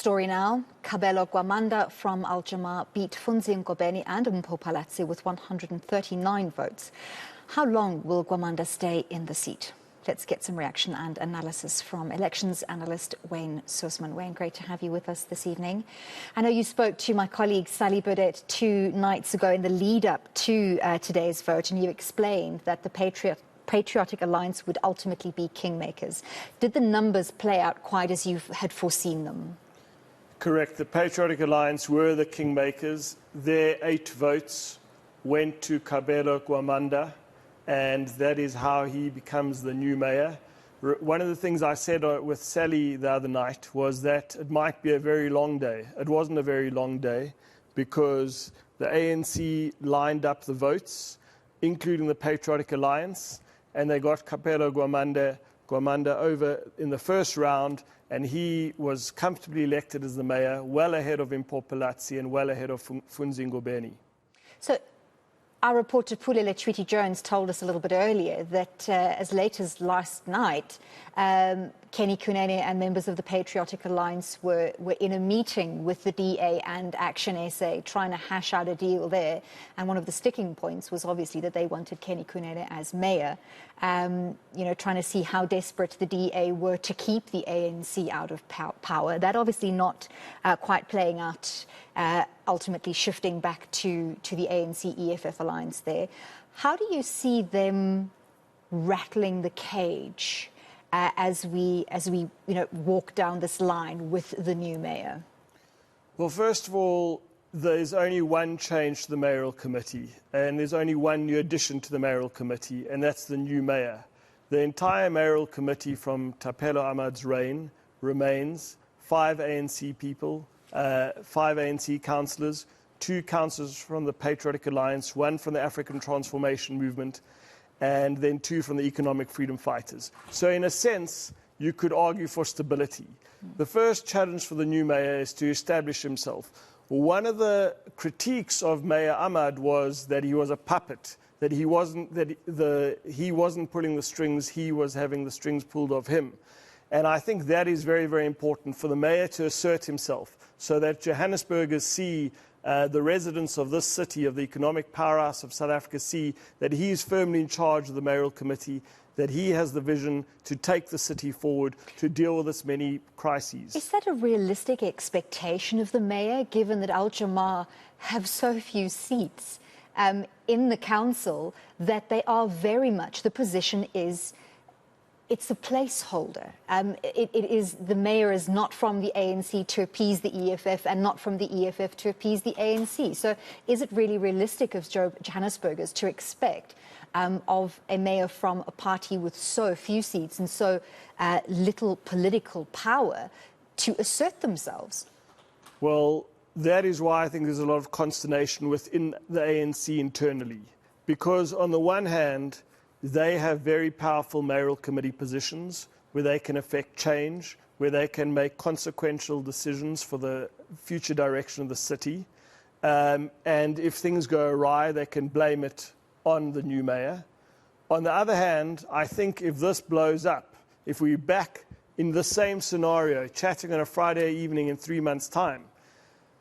story now. Kabelo Gwamanda from Al Jama beat Funzi Ngobeni and Mpho Phalatse with 139 votes. How long will Gwamanda stay in the seat? Let's get some reaction and analysis from elections analyst Sussman. Wayne, great to have you with us this evening. I know you spoke to my colleague Sally Burdett 2 nights ago in the lead up to today's vote, and you explained that the Patriotic Alliance would ultimately be kingmakers. Did the numbers play out quite as you had foreseen them? Correct. The Patriotic Alliance were the kingmakers. Their 8 votes went to Kabelo Gwamanda, and that is how he becomes the new mayor. One of the things I said with Sally the other night was that it might be a very long day. It wasn't a very long day because the ANC lined up the votes, including the Patriotic Alliance, and they got Kabelo Gwamanda over in the first round, and he was comfortably elected as the mayor, well ahead of Mpho Phalatse and well ahead of Funzi Ngobeni. So our reporter Pulele Chwiti Jones told us a little bit earlier that as late as last night, Kenny Kunene and members of the Patriotic Alliance were in a meeting with the DA and Action SA trying to hash out a deal there. And one of the sticking points was obviously that they wanted Kenny Kunene as mayor, trying to see how desperate the DA were to keep the ANC out of power. That obviously not quite playing out, ultimately shifting back to the ANC-EFF alliance there. How do you see them rattling the cage as we walk down this line with the new mayor? Well, first of all, there's only one change to the mayoral committee, and there's only one new addition to the mayoral committee, and that's the new mayor. The entire mayoral committee from Tapelo Ahmad's reign remains 5 ANC people, 5 ANC councillors, 2 councillors from the Patriotic Alliance, 1 from the African Transformation Movement, and then 2 from the Economic Freedom Fighters. So in a sense, you could argue for stability. The first challenge for the new mayor is to establish himself. One of the critiques of Mayor Ahmad was that he was a puppet, that he wasn't pulling the strings, he was having the strings pulled of him. And I think that is very, very important for the mayor to assert himself so that Johannesburgers see, the residents of this city, of the economic powerhouse of South Africa, see that he is firmly in charge of the mayoral committee, that he has the vision to take the city forward, to deal with this many crises. Is that a realistic expectation of the mayor, given that Al Jama have so few seats in the council, that they are very much, the position is, it's a placeholder. The mayor is not from the ANC to appease the EFF and not from the EFF to appease the ANC. So is it really realistic of Johannesburgers to expect of a mayor from a party with so few seats and so little political power to assert themselves? Well, that is why I think there's a lot of consternation within the ANC internally. Because on the one hand, they have very powerful mayoral committee positions where they can affect change, where they can make consequential decisions for the future direction of the city. And if things go awry, they can blame it on the new mayor. On the other hand, I think if this blows up, if we're back in the same scenario, chatting on a Friday evening in 3 months' time,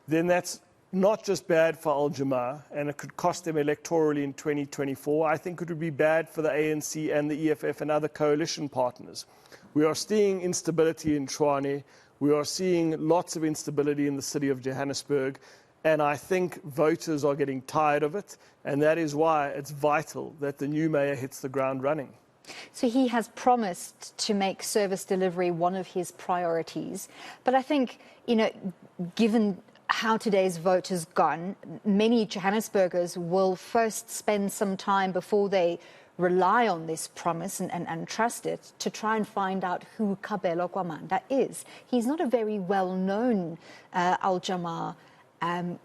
then that's not just bad for Al Jama, and it could cost them electorally in 2024. I think it would be bad for the ANC and the EFF and other coalition partners. We are seeing instability in Tshwane. We are seeing lots of instability in the city of Johannesburg. And I think voters are getting tired of it. And that is why it's vital that the new mayor hits the ground running. So he has promised to make service delivery one of his priorities. But I think, given how today's vote has gone, many Johannesburgers will first spend some time before they rely on this promise and trust it to try and find out who Kabelo Gwamanda is. He's not a very well-known Al Jama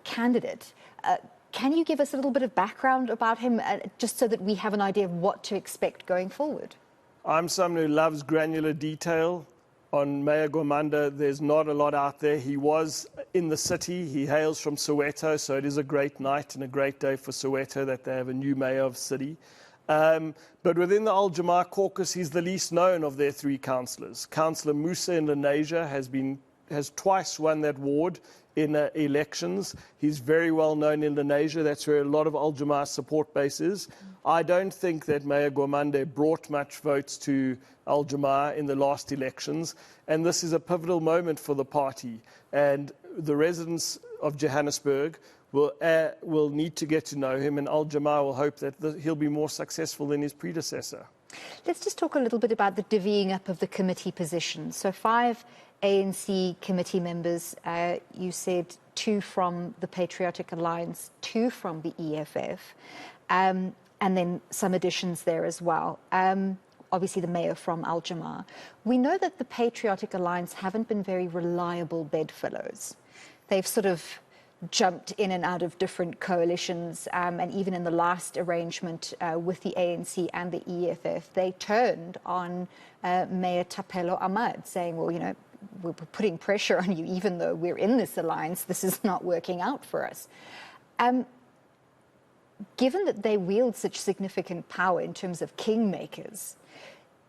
candidate. Can you give us a little bit of background about him, just so that we have an idea of what to expect going forward? I'm someone who loves granular detail. On Mayor Gwamanda, there's not a lot out there. He was in the city. He hails from Soweto, so it is a great night and a great day for Soweto that they have a new mayor of the city. But within the Al Jama caucus, he's the least known of their 3 councillors. Councillor Musa in Lenasia has been has twice won that ward in elections. He's very well known in Indonesia. That's where a lot of Al Jamaah's support base is. I don't think that Mayor Gwamanda brought much votes to Al Jamaah in the last elections, and this is a pivotal moment for the party. And the residents of Johannesburg will need to get to know him, and Al Jamaah will hope that he'll be more successful than his predecessor. Let's just talk a little bit about the divvying up of the committee positions. So 5 ANC committee members, you said 2 from the Patriotic Alliance, 2 from the EFF, and then some additions there as well. Obviously the mayor from Al Jamaah. We know that the Patriotic Alliance haven't been very reliable bedfellows. They've sort of jumped in and out of different coalitions, and even in the last arrangement with the ANC and the EFF, they turned on Mayor Thapelo Ahmad, saying, well, you know, we're putting pressure on you, even though we're in this alliance, this is not working out for us. Given that they wield such significant power in terms of kingmakers,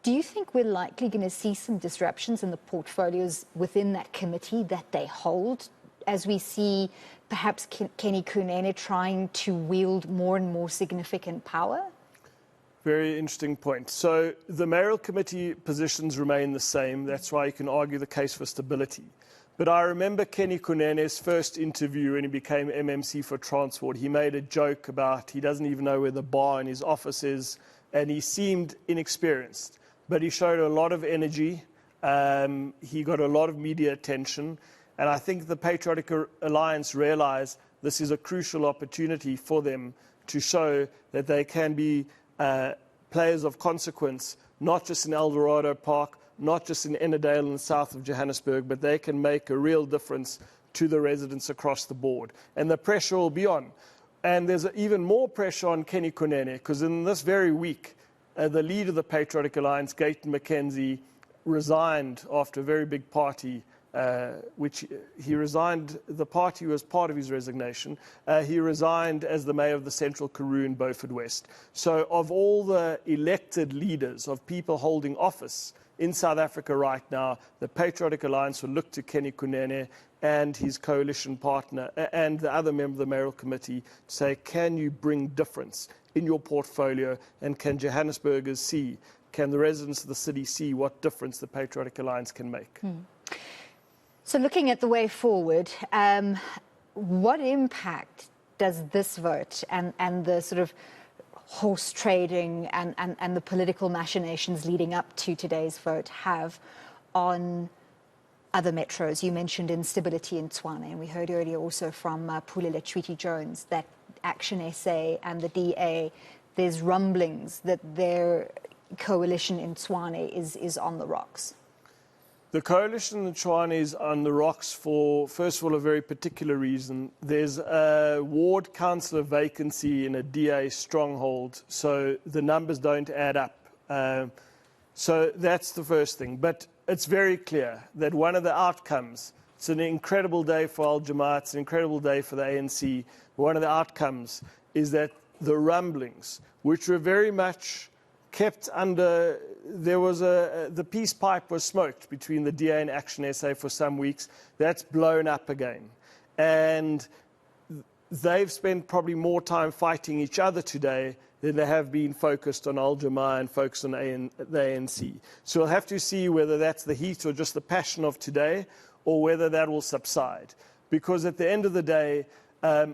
do you think we're likely going to see some disruptions in the portfolios within that committee that they hold, as we see perhaps Kenny Kunene trying to wield more and more significant power? Very interesting point. So the mayoral committee positions remain the same. That's why you can argue the case for stability. But I remember Kenny Kunene's first interview when he became MMC for Transport. He made a joke about he doesn't even know where the bar in his office is, and he seemed inexperienced. But he showed a lot of energy. He got a lot of media attention. And I think the Patriotic Alliance realized this is a crucial opportunity for them to show that they can be players of consequence, not just in Eldorado Park, not just in Ennerdale in the south of Johannesburg, but they can make a real difference to the residents across the board. And the pressure will be on. And there's even more pressure on Kenny Kunene, because in this very week, the leader of the Patriotic Alliance, Gayton McKenzie, resigned after a very big party, which he resigned. The party was part of his resignation. He resigned as the mayor of the Central Karoo in Beaufort West. So of all the elected leaders, of people holding office in South Africa right now, the Patriotic Alliance will look to Kenny Kunene and his coalition partner and the other member of the mayoral committee to say, can you bring difference in your portfolio, and can Johannesburgers see, can the residents of the city see what difference the Patriotic Alliance can make? So looking at the way forward, what impact does this vote and the sort of horse trading and the political machinations leading up to today's vote have on other metros? You mentioned instability in Tshwane, and we heard earlier also from Pulele Tweety-Jones that Action SA and the DA, there's rumblings that their coalition in Tshwane is on the rocks. The coalition in Tshwane is on the rocks for, first of all, a very particular reason. There's a ward councillor vacancy in a DA stronghold, so the numbers don't add up. So that's the first thing. But it's very clear that one of the outcomes, it's an incredible day for Al Jamaah, it's an incredible day for the ANC. One of the outcomes is that the rumblings, which were very much kept under, there was the peace pipe was smoked between the DA and Action SA for some weeks. That's blown up again. And they've spent probably more time fighting each other today than they have been focused on Al Jamaah and focused on the ANC. So we'll have to see whether that's the heat or just the passion of today, or whether that will subside. Because at the end of the day,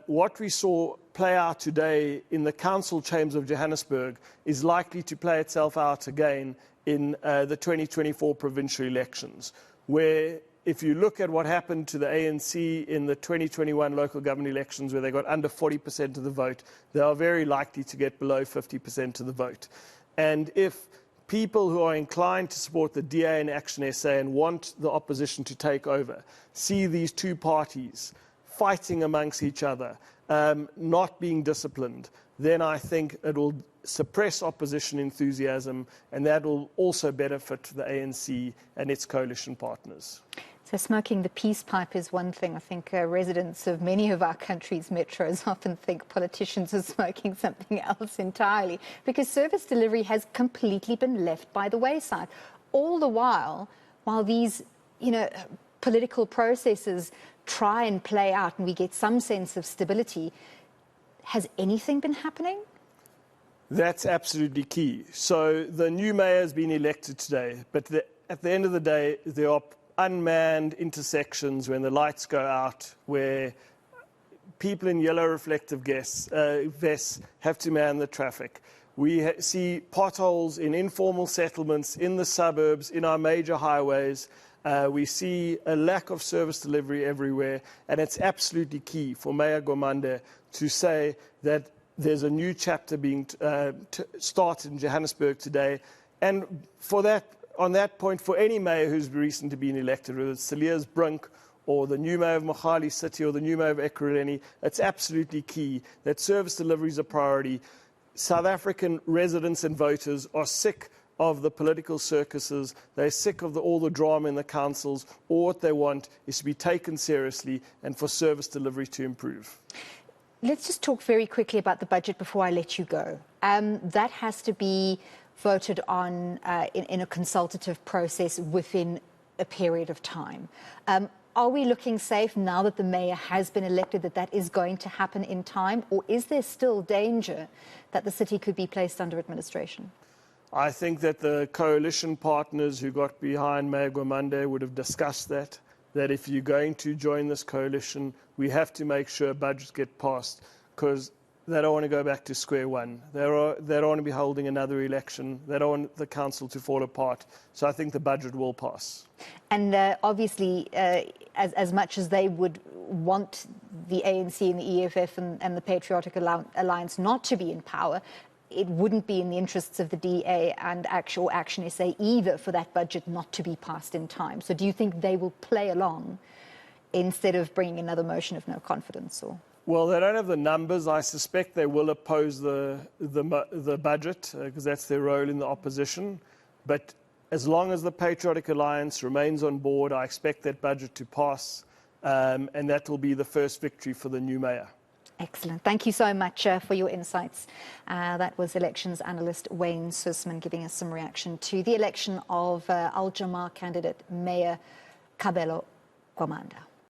what we saw play out today in the council chambers of Johannesburg is likely to play itself out again in the 2024 provincial elections, where if you look at what happened to the ANC in the 2021 local government elections, where they got under 40% of the vote, they are very likely to get below 50% of the vote. And if people who are inclined to support the DA and Action SA and want the opposition to take over see these two parties fighting amongst each other, not being disciplined, then I think it will suppress opposition enthusiasm, and that will also benefit the ANC and its coalition partners. So smoking the peace pipe is one thing. I think residents of many of our country's metros often think politicians are smoking something else entirely, because service delivery has completely been left by the wayside. All the while these, political processes try and play out and we get some sense of stability, has anything been happening? That's absolutely key. So the new mayor has been elected today, but at the end of the day, there are unmanned intersections when the lights go out where people in yellow reflective vests have to man the traffic. We see potholes in informal settlements, in the suburbs, in our major highways. We see a lack of service delivery everywhere, and it's absolutely key for Mayor Gwamanda to say that there's a new chapter being started in Johannesburg today. And on that point, for any mayor who's recently been elected, whether it's Cilliers Brink or the new mayor of Mogale City or the new mayor of Ekurhuleni, it's absolutely key that service delivery is a priority. South African residents and voters are sick of the political circuses. They're sick of all the drama in the councils. All what they want is to be taken seriously and for service delivery to improve. Let's just talk very quickly about the budget before I let you go. That has to be voted on in a consultative process within a period of time. Are we looking safe now that the mayor has been elected that that is going to happen in time, or is there still danger that the city could be placed under administration? I think that the coalition partners who got behind Mayor Gwamanda would have discussed that if you're going to join this coalition, we have to make sure budgets get passed, because they don't want to go back to square one. They don't want to be holding another election. They don't want the council to fall apart. So I think the budget will pass. And obviously, as much as they would want the ANC and the EFF and the Patriotic Alliance not to be in power, it wouldn't be in the interests of the DA and Action SA either for that budget not to be passed in time. So do you think they will play along instead of bringing another motion of no confidence? Or? Well, they don't have the numbers. I suspect they will oppose the budget because that's their role in the opposition. But as long as the Patriotic Alliance remains on board, I expect that budget to pass, and that will be the first victory for the new mayor. Excellent. Thank you so much for your insights. That was elections analyst Wayne Sussman giving us some reaction to the election of Al-Jamar candidate Mayor Kabelo Gwamanda.